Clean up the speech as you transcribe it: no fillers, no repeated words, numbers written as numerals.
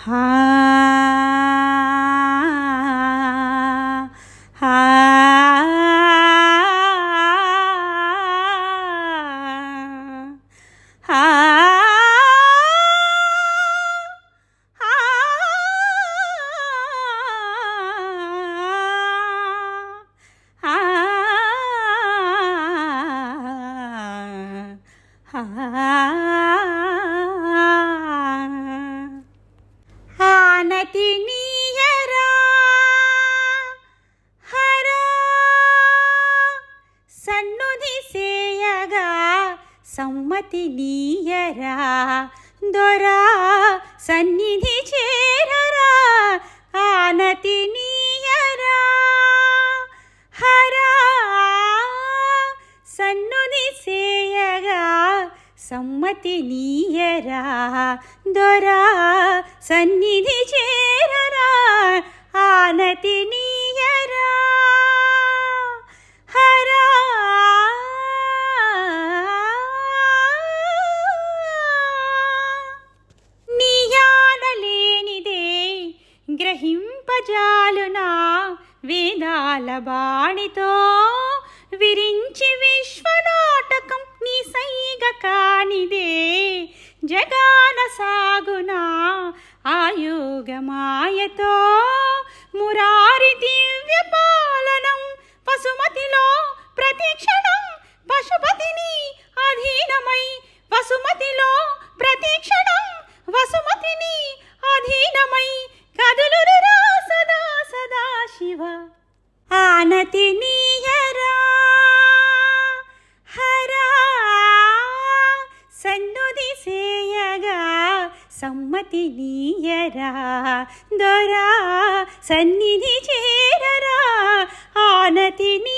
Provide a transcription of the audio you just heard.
హా హా హా ఆనతి నీయరా హరా సన్నుధి సేయగా సమ్మతి నీయరా దొరా సన్నిధి చేరరా ఆనతి నీయరా హరా సన్నుధి సేయగా సమ్మతి నీయరా దొరా సన్నిధి చేరరా ఆనతి నీయరా హరా నీయానలేనిదే గ్రహింపజాలునా వేదాల బాణితో విరించి విశ్వనాటకం నీ సైగ కానిదే జగాన సాగునా ఆయోగమాయతో మురారి దివ్య పాలనం పశుమతిలో ప్రతిక్షణం పశుపతిని అధీనమై వసుమతిలో ప్రతిక్షణం వసుమతిని అధీనమై కదులురా సదా సదా శివ ఆనతి నీయరా హరా సన్నుధి సేయగా సమ్మతి నీయరా దొరా సన్నిధి చేరరా ఆనతి నీ